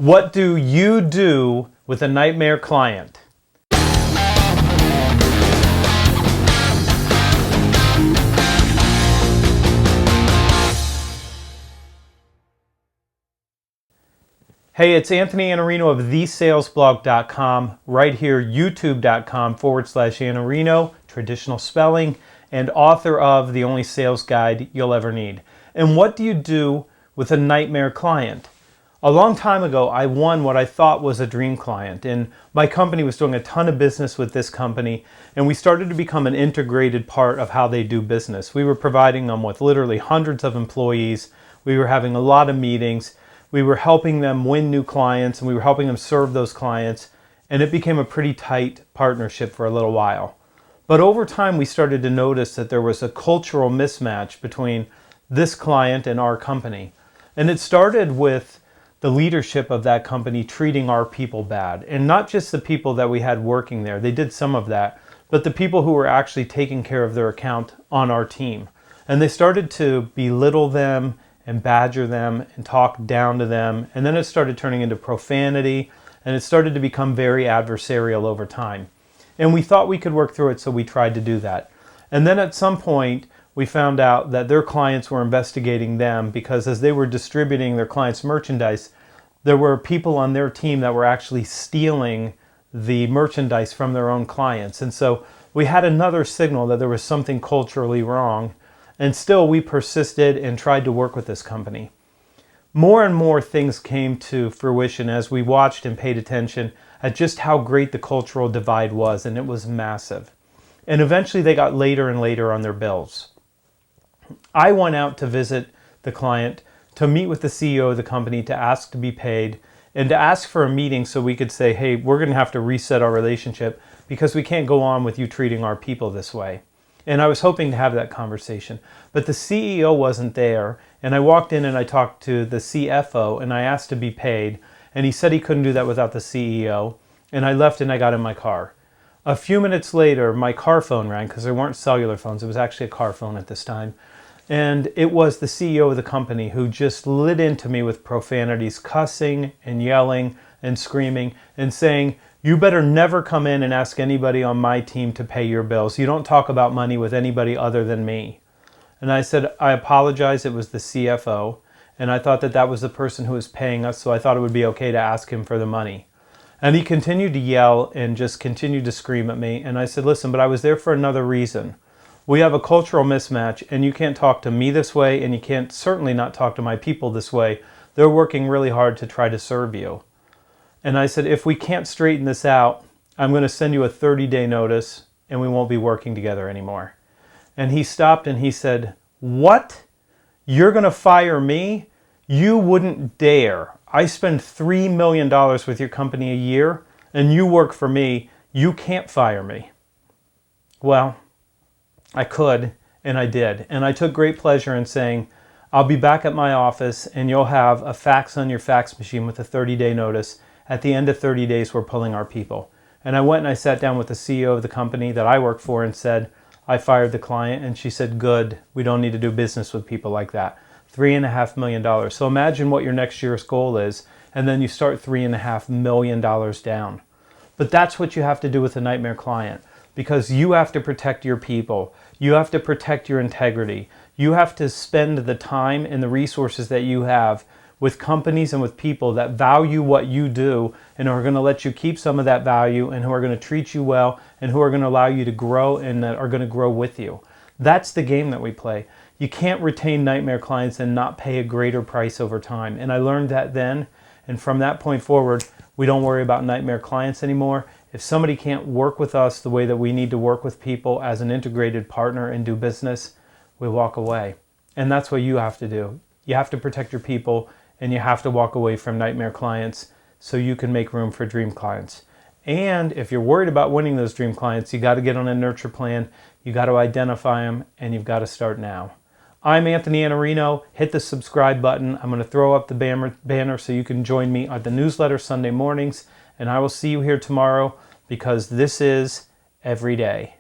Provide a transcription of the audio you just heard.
What do you do with a nightmare client? Hey, it's Anthony Iannarino of thesalesblog.com, right here, youtube.com/Iannarino, traditional spelling, and author of The Only Sales Guide You'll Ever Need. And what do you do with a nightmare client? A long time ago, I won what I thought was a dream client, and my company was doing a ton of business with this company, and we started to become an integrated part of how they do business. We were providing them with literally hundreds of employees. We were having a lot of meetings. We were helping them win new clients, and we were helping them serve those clients, and it became a pretty tight partnership for a little while. But over time, we started to notice that there was a cultural mismatch between this client and our company. And it started with the leadership of that company treating our people bad. And not just the people that we had working there, they did some of that, but the people who were actually taking care of their account on our team. And they started to belittle them and badger them and talk down to them. And then it started turning into profanity, and it started to become very adversarial over time. And we thought we could work through it, so we tried to do that. And then at some point, we found out that their clients were investigating them because as they were distributing their clients' merchandise, there were people on their team that were actually stealing the merchandise from their own clients. And so we had another signal that there was something culturally wrong, and still we persisted and tried to work with this company. More and more things came to fruition as we watched and paid attention at just how great the cultural divide was, and it was massive. And eventually they got later and later on their bills. I went out to visit the client, to meet with the CEO of the company, to ask to be paid, and to ask for a meeting so we could say, hey, we're going to have to reset our relationship because we can't go on with you treating our people this way. And I was hoping to have that conversation. But the CEO wasn't there, and I walked in and I talked to the CFO, and I asked to be paid, and he said he couldn't do that without the CEO, and I left and I got in my car. A few minutes later, my car phone rang, because there weren't cellular phones, it was actually a car phone at this time. And it was the CEO of the company who just lit into me with profanities, cussing and yelling and screaming and saying, you better never come in and ask anybody on my team to pay your bills. You don't talk about money with anybody other than me. And I said, I apologize, it was the CFO. And I thought that that was the person who was paying us, so I thought it would be okay to ask him for the money. And he continued to yell and just continued to scream at me. And I said, listen, but I was there for another reason. We have a cultural mismatch, and you can't talk to me this way, and you can't certainly not talk to my people this way. They're working really hard to try to serve you. And I said, if we can't straighten this out, I'm going to send you a 30-day notice, and we won't be working together anymore. And he stopped and he said, what? You're going to fire me? You wouldn't dare. I spend $3 million with your company a year, and you work for me. You can't fire me. Well, I could, and I did. And I took great pleasure in saying, I'll be back at my office, and you'll have a fax on your fax machine with a 30-day notice. At the end of 30 days, we're pulling our people. And I went and I sat down with the CEO of the company that I work for and said, I fired the client. And she said, good, we don't need to do business with people like that. $3.5 million. So imagine what your next year's goal is, and then you start $3.5 million down. But that's what you have to do with a nightmare client, because you have to protect your people. You have to protect your integrity. You have to spend the time and the resources that you have with companies and with people that value what you do and who are going to let you keep some of that value and who are going to treat you well and who are going to allow you to grow and that are going to grow with you. That's the game that we play. You can't retain nightmare clients and not pay a greater price over time. And I learned that then, and from that point forward, we don't worry about nightmare clients anymore. If somebody can't work with us the way that we need to work with people as an integrated partner and do business, we walk away. And that's what you have to do. You have to protect your people, and you have to walk away from nightmare clients so you can make room for dream clients. And if you're worried about winning those dream clients, you got to get on a nurture plan, you got to identify them, and you've got to start now. I'm Anthony Iannarino. Hit the subscribe button. I'm going to throw up the banner so you can join me at the newsletter Sunday mornings, and I will see you here tomorrow, because this is every day.